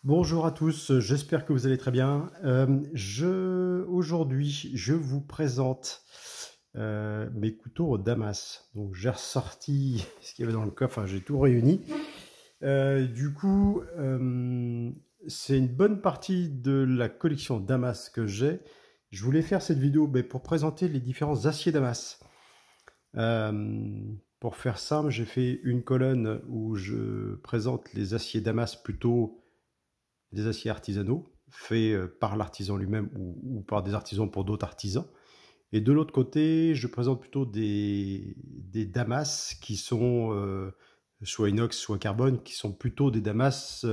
Bonjour à tous, j'espère que vous allez très bien. Aujourd'hui, je vous présente mes couteaux au Damas. Donc, j'ai ressorti ce qu'il y avait dans le coffre, enfin, j'ai tout réuni. C'est une bonne partie de la collection Damas que j'ai. Je voulais faire cette vidéo pour présenter les différents aciers Damas. Pour faire ça, j'ai fait une colonne où je présente les aciers Damas plutôt des aciers artisanaux, faits par l'artisan lui-même ou par des artisans pour d'autres artisans. Et de l'autre côté, je présente plutôt des damas qui sont soit inox, soit carbone, qui sont plutôt des damas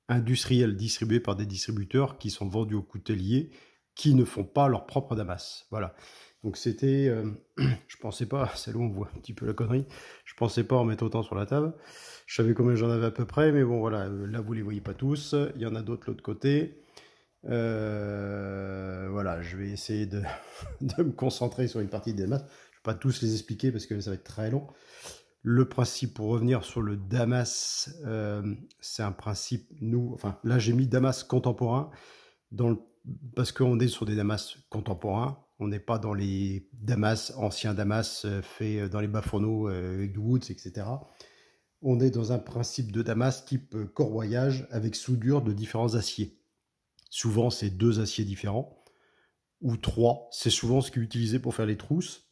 industriels, distribués par des distributeurs qui sont vendus aux couteliers, qui ne font pas leur propre damas. Voilà. Donc c'était, je pensais pas, c'est là où on voit un petit peu la connerie, je pensais pas en mettre autant sur la table. Je savais combien j'en avais à peu près, mais bon voilà, là vous les voyez pas tous, il y en a d'autres de l'autre côté. Voilà, je vais essayer de, de me concentrer sur une partie des damas. Je ne vais pas tous les expliquer parce que ça va être très long. Le principe, pour revenir sur le damas, c'est un principe, enfin là j'ai mis damas contemporain, parce qu'on est sur des damas contemporains, on n'est pas dans les damas, anciens damas faits dans les bas-fourneaux avec du woods, etc. On est dans un principe de damas type corroyage avec soudure de différents aciers. Souvent, c'est 2 aciers différents, ou 3. C'est souvent ce qui est utilisé pour faire les trousses.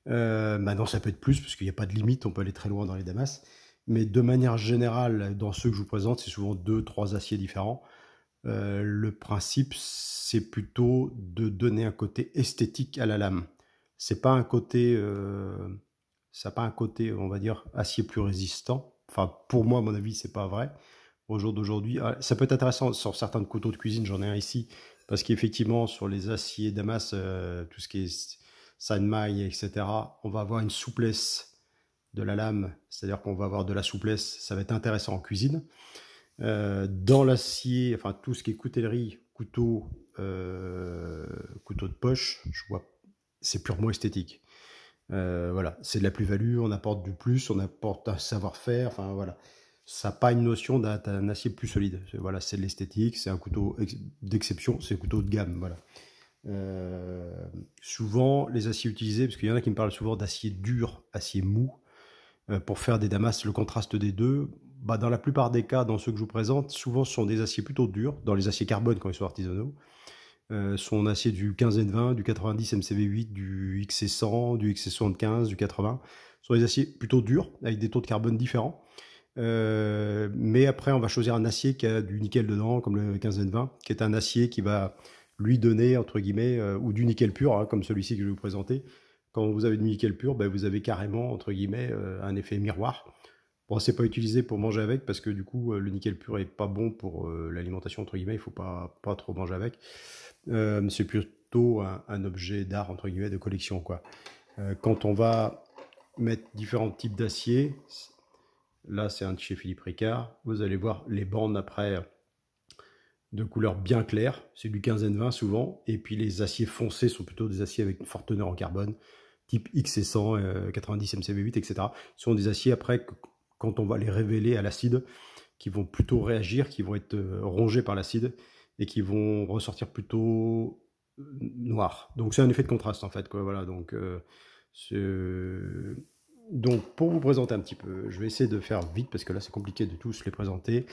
Maintenant, ça peut être plus, parce qu'il n'y a pas de limite, on peut aller très loin dans les damas. Mais de manière générale, dans ceux que je vous présente, c'est souvent 2-3 aciers différents. Le principe, c'est plutôt de donner un côté esthétique à la lame. C'est pas un côté... ça n'a pas un côté, on va dire, acier plus résistant. Enfin, pour moi, à mon avis, c'est pas vrai. Au jour d'aujourd'hui, ça peut être intéressant sur certains couteaux de cuisine, j'en ai un ici, parce qu'effectivement, sur les aciers damas, tout ce qui est sanmaï, etc., on va avoir une souplesse de la lame, c'est-à-dire qu'on va avoir de la souplesse, ça va être intéressant en cuisine. Dans l'acier, enfin, tout ce qui est coutellerie, couteau de poche, je vois, c'est purement esthétique. Voilà, c'est de la plus-value, on apporte du plus, on apporte un savoir-faire, enfin voilà. Ça n'a pas une notion d'un acier plus solide. Voilà, c'est de l'esthétique, c'est un couteau d'exception, c'est un couteau de gamme, voilà. Souvent, les aciers utilisés, parce qu'il y en a qui me parlent souvent d'acier dur, acier mou, pour faire des damas, le contraste des deux, dans la plupart des cas, dans ceux que je vous présente, souvent ce sont des aciers plutôt durs, dans les aciers carbone quand ils sont artisanaux, sont aciers du 15 N20, du 90 MCV8, du XC100, du XC75, du 80. Ce sont des aciers plutôt durs, avec des taux de carbone différents. Mais après, on va choisir un acier qui a du nickel dedans, comme le 15 N20, qui est un acier qui va lui donner, entre guillemets, ou du nickel pur, hein, comme celui-ci que je vais vous présenter. Quand vous avez du nickel pur, vous avez carrément, entre guillemets, un effet miroir. Bon, c'est pas utilisé pour manger avec, parce que du coup, le nickel pur est pas bon pour l'alimentation, entre guillemets, il faut pas trop manger avec. C'est plutôt un objet d'art, entre guillemets, de collection, quoi. Quand on va mettre différents types d'acier, là c'est un de chez Philippe Ricard, vous allez voir les bandes après de couleur bien claire, c'est du 15N20 souvent, et puis les aciers foncés sont plutôt des aciers avec une forte teneur en carbone, type XC100, 90 MCV8, etc. Ce sont des aciers après, quand on va les révéler à l'acide, qui vont plutôt réagir, qui vont être rongés par l'acide, et qui vont ressortir plutôt noirs. Donc c'est un effet de contraste en fait, quoi. Voilà, donc pour vous présenter un petit peu, je vais essayer de faire vite parce que là c'est compliqué de tous les présenter.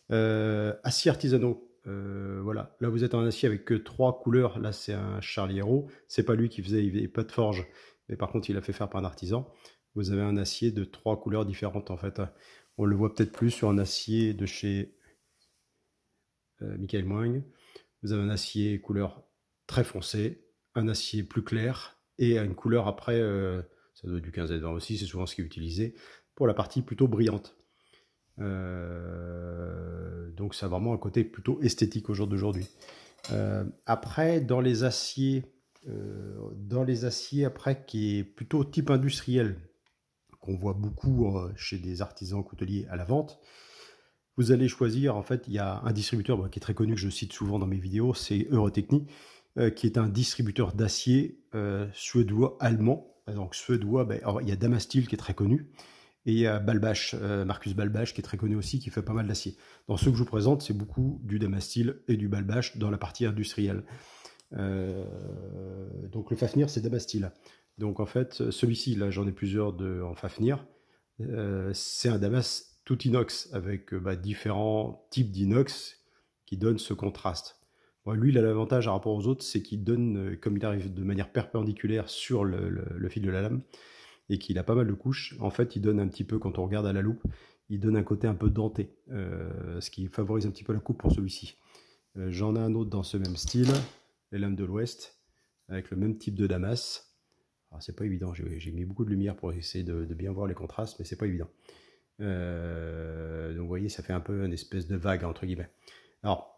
Acier artisanaux, voilà. Là vous êtes en acier avec que 3 couleurs. Là c'est un Charlie Hero. C'est pas lui qui faisait, il n'avait pas de forge, mais par contre il a fait faire par un artisan. Vous avez un acier de 3 couleurs différentes en fait. On le voit peut-être plus sur un acier de chez Michael Moing. Vous avez un acier couleur très foncé, un acier plus clair et une couleur après, ça doit être du 15-20 aussi, c'est souvent ce qui est utilisé, pour la partie plutôt brillante. Donc ça a vraiment un côté plutôt esthétique au jour d'aujourd'hui. Après, dans les aciers après qui est plutôt type industriel, qu'on voit beaucoup chez des artisans couteliers à la vente, vous allez choisir, en fait, il y a un distributeur qui est très connu, que je cite souvent dans mes vidéos, c'est Eurotechnie, qui est un distributeur d'acier suédois-allemand. Donc suédois, il y a Damasteel qui est très connu, Et il y a Balbach, Marcus Balbach, qui est très connu aussi, qui fait pas mal d'acier. Dans ceux que je vous présente, c'est beaucoup du Damasteel et du Balbach dans la partie industrielle. Donc le Fafnir, c'est Damasteel. Donc en fait, celui-ci, là j'en ai plusieurs en Fafnir. C'est un damas tout inox avec différents types d'inox qui donnent ce contraste. Bon, lui, il a l'avantage par rapport aux autres, c'est qu'il donne, comme il arrive de manière perpendiculaire sur le fil de la lame, et qu'il a pas mal de couches, en fait, il donne un petit peu, quand on regarde à la loupe, il donne un côté un peu denté, ce qui favorise un petit peu la coupe pour celui-ci. J'en ai un autre dans ce même style, les lames de l'Ouest, avec le même type de damas. Alors, c'est pas évident, j'ai mis beaucoup de lumière pour essayer de bien voir les contrastes, mais c'est pas évident. Donc vous voyez, ça fait un peu une espèce de vague, entre guillemets. Alors,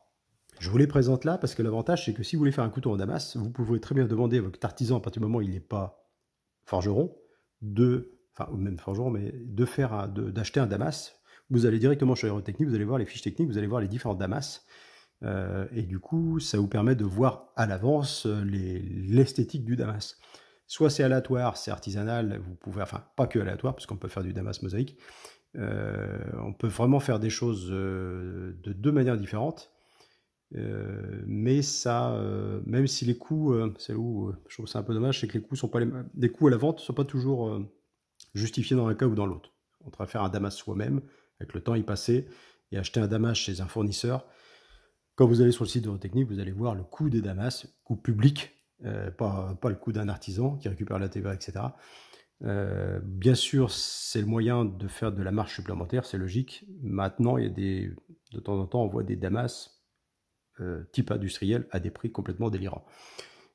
je vous les présente là, parce que l'avantage, c'est que si vous voulez faire un couteau en damas, vous pouvez très bien demander à votre artisan, à partir du moment où il n'est pas forgeron, ou même forgeron, mais d'acheter un damas. Vous allez directement chez Aérotechnique, vous allez voir les fiches techniques, vous allez voir les différents damas, et du coup, ça vous permet de voir à l'avance l'esthétique du damas. Soit c'est aléatoire, c'est artisanal, vous pouvez, enfin pas que aléatoire, parce qu'on peut faire du damas mosaïque. On peut vraiment faire des choses de deux manières différentes. Mais ça, même si les coûts, c'est où je trouve ça un peu dommage, c'est que les coûts sont pas les coûts à la vente sont pas toujours justifiés dans un cas ou dans l'autre. On va faire un damas soi-même, avec le temps y passer, et acheter un damas chez un fournisseur. Quand vous allez sur le site d'Aérotechnique, vous allez voir le coût des damas, coût public, pas le coût d'un artisan qui récupère la TVA, etc. Bien sûr, c'est le moyen de faire de la marge supplémentaire, c'est logique. Maintenant, il y a de temps en temps, on voit des damas type industriel à des prix complètement délirants.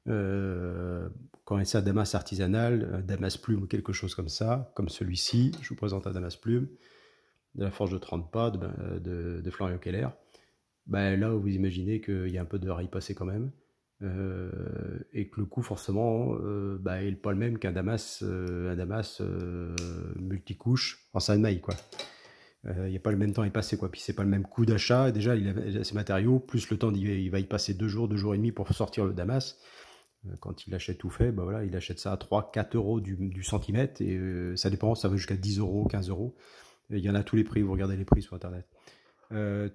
Quand c'est un damas artisanal, damas plume ou quelque chose comme ça, comme celui-ci, je vous présente un damas plume de la forge de 30 pas de Florian Keller. Là, vous imaginez qu'il y a un peu de rail passé quand même, et que le coût forcément il n'est pas le même qu'un damas, multicouche en sainte-maille, quoi. Il n'y a pas le même temps à y passer, quoi. Puis c'est pas le même coût d'achat. Déjà, il a ses matériaux, plus le temps il va y passer 2 jours et demi pour sortir le damas. Quand il achète tout fait, il achète ça à 3-4 euros du centimètre, et ça dépend, ça va jusqu'à 10 euros, 15 euros. Il y en a tous les prix, vous regardez les prix sur internet.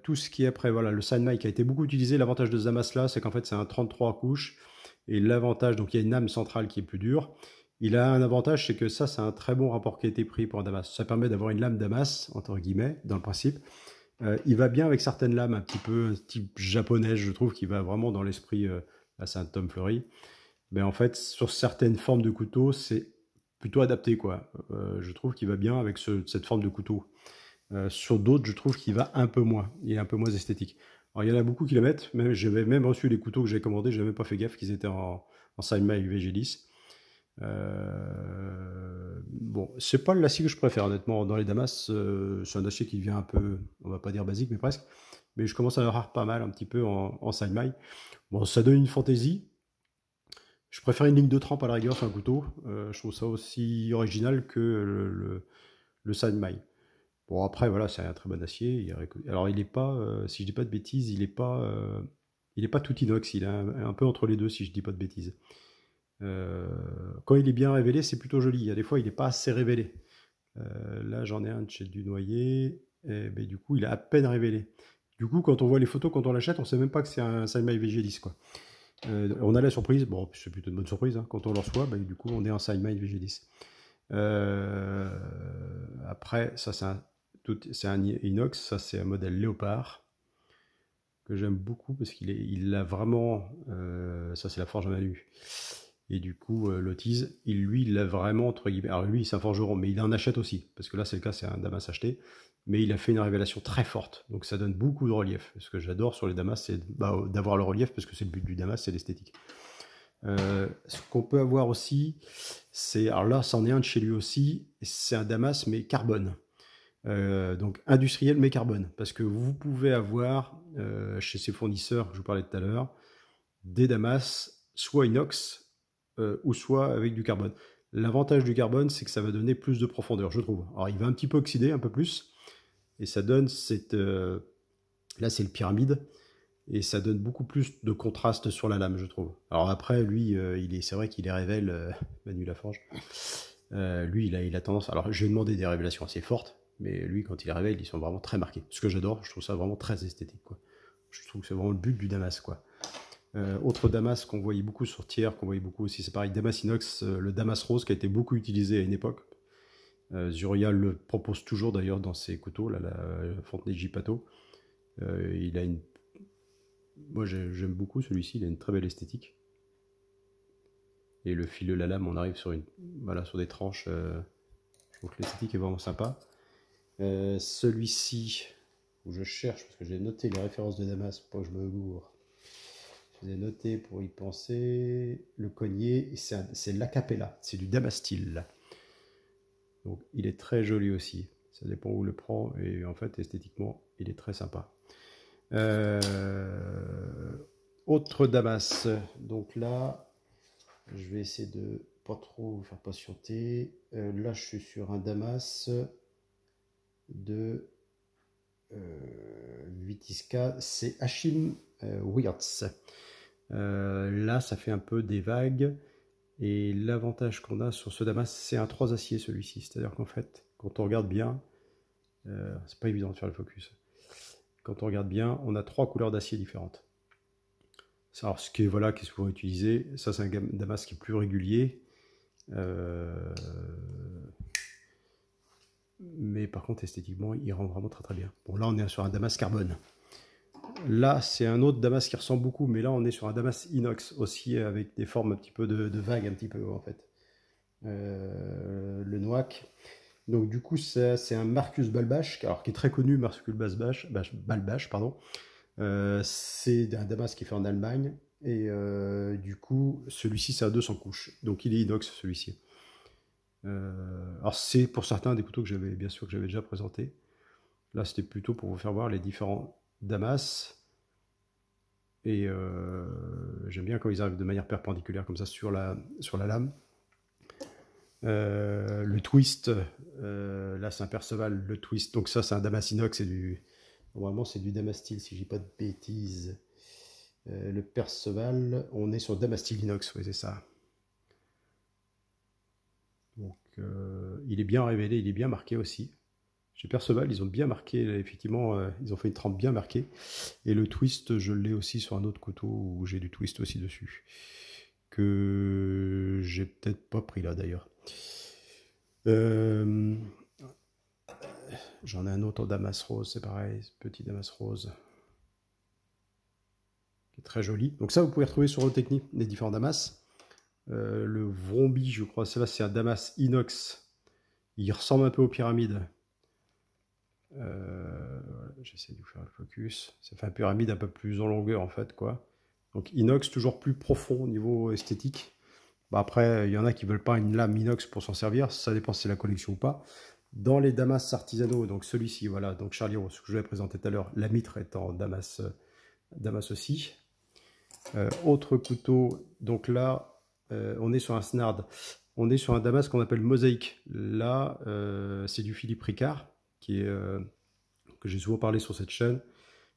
Tout ce qui est après, voilà, le Sainte-Maille qui a été beaucoup utilisé. L'avantage de ce damas là, c'est qu'en fait c'est un 33 couches, et l'avantage, donc il y a une lame centrale qui est plus dure. Il a un avantage, c'est que ça, c'est un très bon rapport qualité-prix pour un damas. Ça permet d'avoir une lame damas, entre guillemets, dans le principe. Il va bien avec certaines lames un petit peu type japonaise, je trouve, qui va vraiment dans l'esprit, là c'est un Tom Fleury. Mais en fait, sur certaines formes de couteau, c'est plutôt adapté, quoi. Je trouve qu'il va bien avec cette forme de couteau. Sur d'autres, je trouve qu'il va un peu moins. Il est un peu moins esthétique. Alors, il y en a beaucoup qui le mettent. J'avais même reçu les couteaux que j'ai commandés. Je n'avais même pas fait gaffe qu'ils étaient en Sainte-Maille VG10. Bon, c'est pas l'acier que je préfère, honnêtement. Dans les damas, c'est un acier qui devient un peu, on va pas dire basique, mais presque. Mais je commence à en avoir pas mal, un petit peu en Sainte-Maille. Bon, ça donne une fantaisie. Je préfère une ligne de trempe à la rigueur sur un couteau. Je trouve ça aussi original que le Sainte-Maille. Bon, après, voilà, c'est un très bon acier. Alors, il n'est pas, si je dis pas de bêtises, il n'est pas tout inox. Il est un peu entre les deux, si je dis pas de bêtises. Quand il est bien révélé, c'est plutôt joli. Il y a des fois, il n'est pas assez révélé. Là, j'en ai un de chez Dunoyer. Mais du coup, il est à peine révélé. Du coup, quand on voit les photos, quand on l'achète, on ne sait même pas que c'est un Sainte-Maille VG10, quoi. On a la surprise, bon, c'est plutôt une bonne surprise, hein, quand on le reçoit, du coup, on est en Sainte-Maille VG10. Après, ça, c'est un inox, ça, c'est un modèle Léopard que j'aime beaucoup parce il a vraiment, ça, c'est la forge à Manu. Et du coup, Lotiz, il l'a vraiment, entre guillemets. Alors lui, c'est un forgeron, mais il en achète aussi, parce que là, c'est le cas, c'est un damas acheté. Mais il a fait une révélation très forte, donc ça donne beaucoup de relief. Ce que j'adore sur les damas, c'est d'avoir le relief, parce que c'est le but du damas, c'est l'esthétique. Ce qu'on peut avoir aussi, alors là, c'en est un de chez lui aussi, c'est un damas, mais carbone. Donc industriel, mais carbone. Parce que vous pouvez avoir, chez ces fournisseurs que je vous parlais tout à l'heure, des damas, soit inox, ou soit avec du carbone. L'avantage du carbone, c'est que ça va donner plus de profondeur, je trouve. Alors, il va un petit peu oxyder, un peu plus, et ça donne cette... là, c'est le pyramide, et ça donne beaucoup plus de contraste sur la lame, je trouve. Alors après, lui, c'est vrai qu'il les révèle, Manu Laforge. Lui, il a tendance... Alors, je lui ai demandé des révélations assez fortes, mais lui, quand il les révèle, ils sont vraiment très marqués. Ce que j'adore, je trouve ça vraiment très esthétique, quoi. Je trouve que c'est vraiment le but du Damas, quoi. Autre Damas qu'on voyait beaucoup sur Tiers, qu'on voyait beaucoup aussi, c'est pareil, Damas inox, le Damas rose qui a été beaucoup utilisé à une époque. Zuria le propose toujours d'ailleurs dans ses couteaux, là, la Fontenay Gipato. Il a une... Moi j'aime beaucoup celui-ci, il a une très belle esthétique. Et le fil de la lame, on arrive sur, voilà, sur des tranches. Je trouve que l'esthétique est vraiment sympa. Celui-ci, où je cherche, parce que j'ai noté les références de Damas pour pas que je me gourre. Je les ai notés pour y penser. Le cognier, c'est l'Acapella, c'est du Damastyle. Donc il est très joli aussi. Ça dépend où on le prend. Et en fait, esthétiquement, il est très sympa. Autre Damas. Donc là, je vais essayer de pas trop vous faire patienter. Là, je suis sur un Damas de Vitiska. C'est Hachim Wirtz. Là, ça fait un peu des vagues. Et l'avantage qu'on a sur ce Damas, c'est un 3 acier celui-ci. C'est-à-dire qu'en fait, quand on regarde bien, c'est pas évident de faire le focus. Quand on regarde bien, on a 3 couleurs d'acier différentes. Alors, ce qui est, voilà, qui est souvent utilisé, ça c'est un Damas qui est plus régulier. Mais par contre, esthétiquement, il rend vraiment très très bien. Bon, là, on est sur un Damas carbone. Là, c'est un autre Damas qui ressemble beaucoup, mais là, on est sur un Damas inox aussi, avec des formes un petit peu de vagues, un petit peu, en fait. Le Noack. Donc, du coup, c'est un Marcus Balbach, alors, qui est très connu, Marcus Balbach, pardon. C'est un Damas qui est fait en Allemagne, et du coup, celui-ci, c'est à 200 couches. Donc, il est inox, celui-ci. Alors, c'est pour certains des couteaux que j'avais, bien sûr, que j'avais déjà présenté. Là, c'était plutôt pour vous faire voir les différents Damas. Et j'aime bien quand ils arrivent de manière perpendiculaire comme ça sur la lame. Le twist, là c'est un Perceval, le twist, donc ça c'est un Damas inox, normalement c'est du Damastyle si je dis pas de bêtises. Le Perceval, on est sur Damastyle inox, oui c'est ça. Donc il est bien révélé, il est bien marqué aussi. Chez Perceval, ils ont bien marqué, effectivement, ils ont fait une trempe bien marquée. Et le twist, je l'ai aussi sur un autre couteau où j'ai du twist aussi dessus. Que j'ai peut-être pas pris là d'ailleurs. J'en ai un autre en Damas rose, c'est pareil, petit Damas rose. Qui est très joli. Donc ça, vous pouvez retrouver sur Eurotechnique les différents Damas. Le Vrombi, je crois, c'est un Damas inox. Il ressemble un peu aux pyramides. J'essaie de vous faire le focus. Ça fait un pyramide un peu plus en longueur en fait, quoi. Donc inox toujours plus profond au niveau esthétique. Bah, après, il y en a qui veulent pas une lame inox pour s'en servir. Ça dépend si c'est la collection ou pas. Dans les Damas artisanaux, donc celui-ci, voilà, donc Charlie Rose, ce que je vous avais présenté tout à l'heure, la mitre est en Damas, Damas aussi. Autre couteau, donc là, on est sur un Snard. On est sur un Damas qu'on appelle mosaïque. Là, c'est du Philippe Ricard, qui est, que j'ai souvent parlé sur cette chaîne,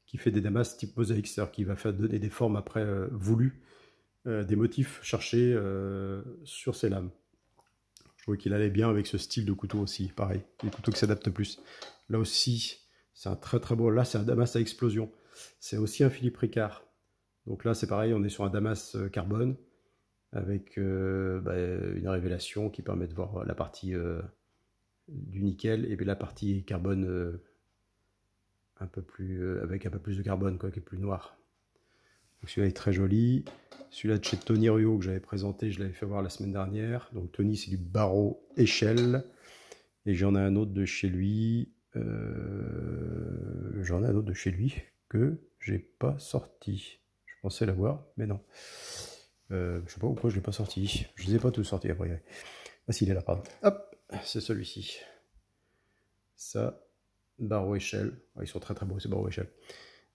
qui fait des Damas type mosaïque, c'est-à-dire qu'il va faire donner des formes après voulues, des motifs cherchés sur ses lames. Je trouvais qu'il allait bien avec ce style de couteau aussi, pareil, des couteaux qui s'adaptent plus. Là aussi, c'est un très très beau, là c'est un Damas à explosion. C'est aussi un Philippe Ricard. Donc là c'est pareil, on est sur un Damas carbone, avec une révélation qui permet de voir la partie du nickel, et puis la partie carbone un peu plus, avec un peu plus de carbone, quoi, qui est plus noir. Donc celui-là est très joli. Celui-là de chez Tony Ruot que j'avais présenté, je l'avais fait voir la semaine dernière. Donc Tony, c'est du barreau échelle. Et j'en ai un autre de chez lui. Que j'ai pas sorti. Je pensais l'avoir, mais non. Je sais pas pourquoi je l'ai pas sorti. Je les ai pas tous sortis après. Ah si, il est là, pardon. Hop, c'est celui-ci. Ça, barreau échelle. Ils sont très très beaux ces barreaux échelle.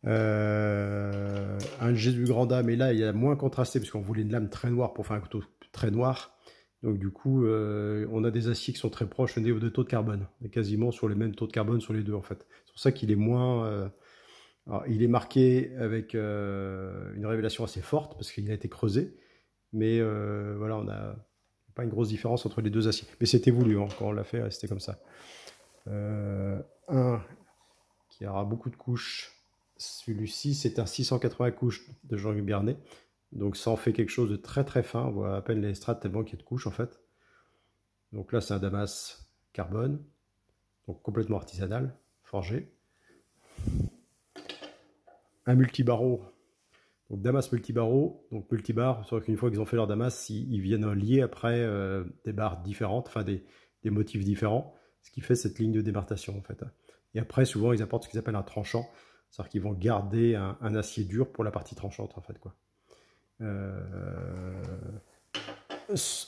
Un Jésus Granda, mais là il a moins contrasté parce qu'on voulait une lame très noire pour faire un couteau très noir. Donc du coup on a des aciers qui sont très proches au niveau de taux de carbone. On est quasiment sur les mêmes taux de carbone sur les deux en fait. C'est pour ça qu'il est moins... alors, il est marqué avec une révélation assez forte parce qu'il a été creusé. Mais voilà, on a pas une grosse différence entre les deux aciers. Mais c'était voulu, hein, quand on l'a fait, c'était comme ça. Un qui aura beaucoup de couches. Celui-ci, c'est un 680 couches de Jean-Luc Bernet. Donc ça en fait quelque chose de très très fin. On voit à peine les strates tellement qu'il y a de couches en fait. Donc là, c'est un damas carbone. Donc complètement artisanal, forgé. Un multibarreau. Donc damas multibarreau. Donc multibar, c'est vrai qu'une fois qu'ils ont fait leur damas, ils viennent lier après des barres différentes, enfin des motifs différents. Ce qui fait cette ligne de démarcation en fait. Et après, souvent, ils apportent ce qu'ils appellent un tranchant. C'est-à-dire qu'ils vont garder un acier dur pour la partie tranchante, en fait, quoi.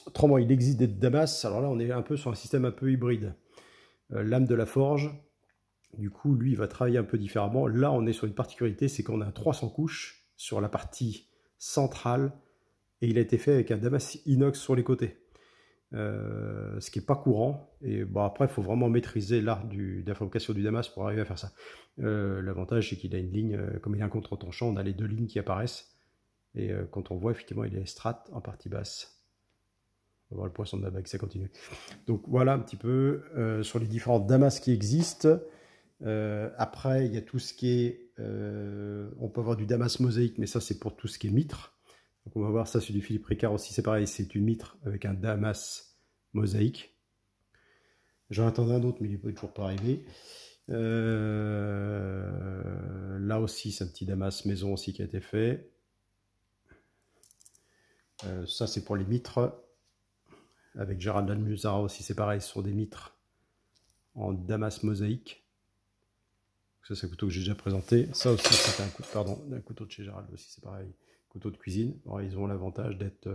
Autrement, il existe des damas. Alors là, on est un peu sur un système un peu hybride. Lame de la forge, du coup, lui, il va travailler un peu différemment. Là, on est sur une particularité, c'est qu'on a 300 couches sur la partie centrale, et il a été fait avec un damas inox sur les côtés. Ce qui n'est pas courant, et bon, après il faut vraiment maîtriser l'art de la fabrication du damas pour arriver à faire ça. L'avantage c'est qu'il a une ligne, comme il a un contre-tranchant, on a les deux lignes qui apparaissent, et quand on voit effectivement il est strat en partie basse. On va voir le poisson de la bague, ça continue. Donc voilà un petit peu sur les différents damas qui existent. Après il y a tout ce qui est, on peut avoir du damas mosaïque, mais ça c'est pour tout ce qui est mitre. Donc on va voir ça sur du Philippe Ricard aussi, c'est pareil, c'est une mitre avec un damas mosaïque. J'en attendais un autre, mais il n'est toujours pas arrivé. Là aussi, c'est un petit damas maison aussi qui a été fait. Ça, c'est pour les mitres. Avec Gérald Almuzara aussi, c'est pareil, ce sont des mitres en damas mosaïque. Ça, c'est un couteau que j'ai déjà présenté. Ça aussi, c'est un couteau de chez Gérald aussi, c'est pareil. Couteau de cuisine. Alors, ils ont l'avantage d'être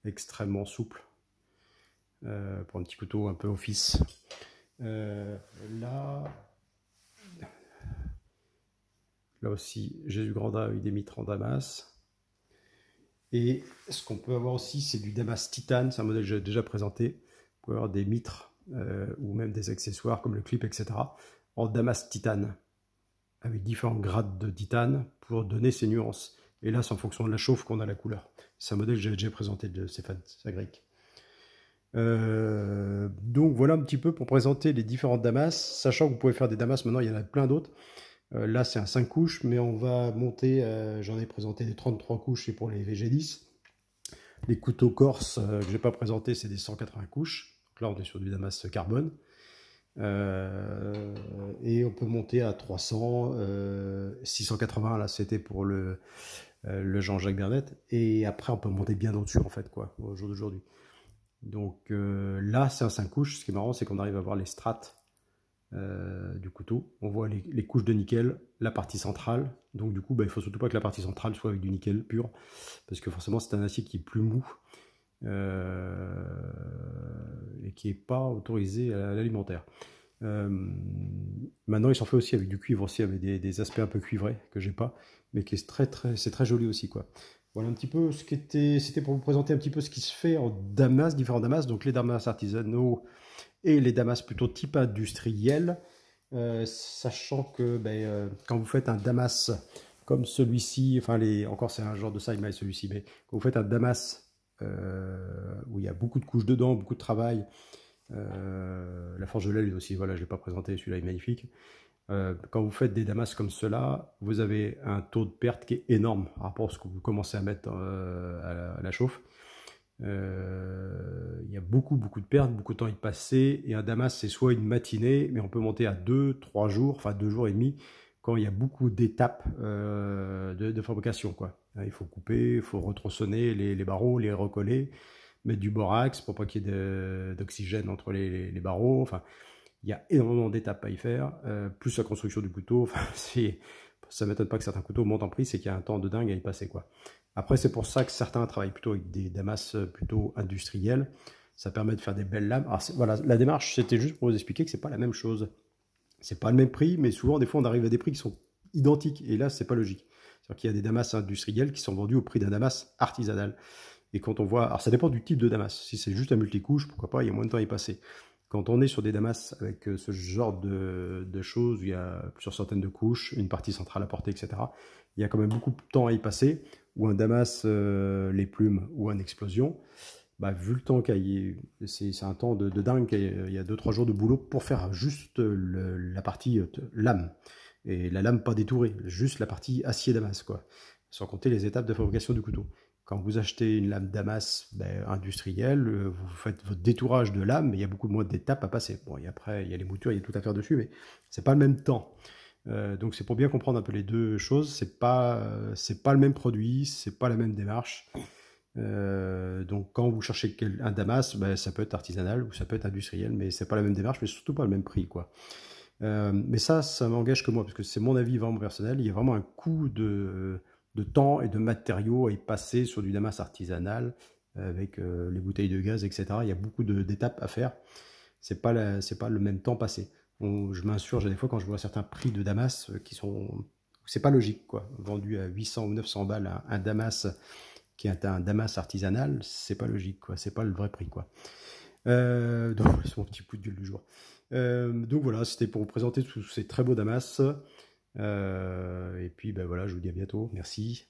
extrêmement souples. Pour un petit couteau un peu office. Là aussi, Jésus Granda avec des mitres en damas. Et ce qu'on peut avoir aussi, c'est du damas titane. C'est un modèle que j'ai déjà présenté. Vous pouvez avoir des mitres ou même des accessoires comme le clip, etc. en damas titane, avec différents grades de titane pour donner ces nuances. Et là, c'est en fonction de la chauffe qu'on a la couleur. C'est un modèle que j'avais déjà présenté de Stéphane Sagric. Donc voilà un petit peu pour présenter les différentes damas, sachant que vous pouvez faire des damas, maintenant il y en a plein d'autres. Là c'est un 5 couches, mais on va monter, j'en ai présenté des 33 couches, c'est pour les VG10. Les couteaux corse que j'ai pas présenté, c'est des 180 couches. Donc là on est sur du damas carbone. Et on peut monter à 300, 680, là c'était pour le Jean-Jacques Bernet. Et après on peut monter bien au-dessus en fait, quoi, au jour d'aujourd'hui. Donc là, c'est un 5 couches. Ce qui est marrant, c'est qu'on arrive à voir les strates du couteau. On voit les couches de nickel, la partie centrale. Donc du coup, il ne faut surtout pas que la partie centrale soit avec du nickel pur, parce que forcément, c'est un acier qui est plus mou et qui n'est pas autorisé à l'alimentaire. Maintenant, ils sont faits aussi avec du cuivre, aussi avec des aspects un peu cuivrés que j'ai pas, mais qui est c'est très joli aussi, quoi. Voilà un petit peu ce qui c'était pour vous présenter un petit peu ce qui se fait en damas, différents damas, donc les damas artisanaux et les damas plutôt type industriel, sachant que quand vous faites un damas comme celui-ci, enfin encore c'est un genre de side mail celui-ci, mais quand vous faites un damas où il y a beaucoup de couches dedans, beaucoup de travail, la forge de l'aile aussi, voilà, je ne l'ai pas présenté, celui-là est magnifique. Quand vous faites des damas comme cela, vous avez un taux de perte qui est énorme par rapport à ce que vous commencez à mettre à la chauffe. Il y a beaucoup de pertes, beaucoup de temps y passer, et un damas c'est soit une matinée, mais on peut monter à 2-3 jours, enfin 2 jours et demi, quand il y a beaucoup d'étapes de fabrication, quoi. Il faut couper, il faut retronçonner les barreaux, les recoller, mettre du borax pour pas qu'il y ait d'oxygène entre les barreaux, enfin il y a énormément d'étapes à y faire, plus la construction du couteau. Enfin, ça ne m'étonne pas que certains couteaux montent en prix, c'est qu'il y a un temps de dingue à y passer, quoi. Après, c'est pour ça que certains travaillent plutôt avec des damas plutôt industriels. Ça permet de faire des belles lames. Alors, voilà, la démarche, c'était juste pour vous expliquer que c'est pas la même chose. C'est pas le même prix, mais souvent, des fois, on arrive à des prix qui sont identiques. Et là, c'est pas logique. C'est-à-dire qu'il y a des damas industriels qui sont vendus au prix d'un damas artisanal. Et quand on voit... Alors, ça dépend du type de damas. Si c'est juste un multicouche, pourquoi pas, il y a moins de temps à y passer. Quand on est sur des damas avec ce genre de choses, où il y a plusieurs centaines de couches, une partie centrale à porter, etc., il y a quand même beaucoup de temps à y passer, ou un damas, les plumes, ou un explosion, bah, vu le temps qu'il y a, c'est un temps de dingue, il y a 2-3 jours de boulot pour faire juste la partie lame. Et la lame pas détourée, juste la partie acier damas, quoi. Sans compter les étapes de fabrication du couteau. Quand vous achetez une lame damas industrielle, vous faites votre détourage de lame, mais il y a beaucoup moins d'étapes à passer. Bon, et après, il y a les moutures, il y a tout à faire dessus, mais c'est pas le même temps. Donc c'est pour bien comprendre un peu les deux choses. C'est pas le même produit, c'est pas la même démarche. Donc quand vous cherchez un damas, ça peut être artisanal ou ça peut être industriel, mais c'est pas la même démarche, mais surtout pas le même prix, quoi. Mais ça m'engage que moi, parce que c'est mon avis vraiment personnel. Il y a vraiment un coût de temps et de matériaux à y passer sur du damas artisanal, avec les bouteilles de gaz, etc. Il y a beaucoup d'étapes à faire. C'est pas le même temps passé. Je m'insurge des fois quand je vois certains prix de damas qui sont... C'est pas logique, quoi. Vendu à 800 ou 900 balles, un damas qui est un damas artisanal, c'est pas logique, quoi. C'est pas le vrai prix, quoi. Donc c'est mon petit coup de gueule du jour. Donc voilà, c'était pour vous présenter tous ces très beaux damas. Et puis ben voilà, je vous dis à bientôt. Merci.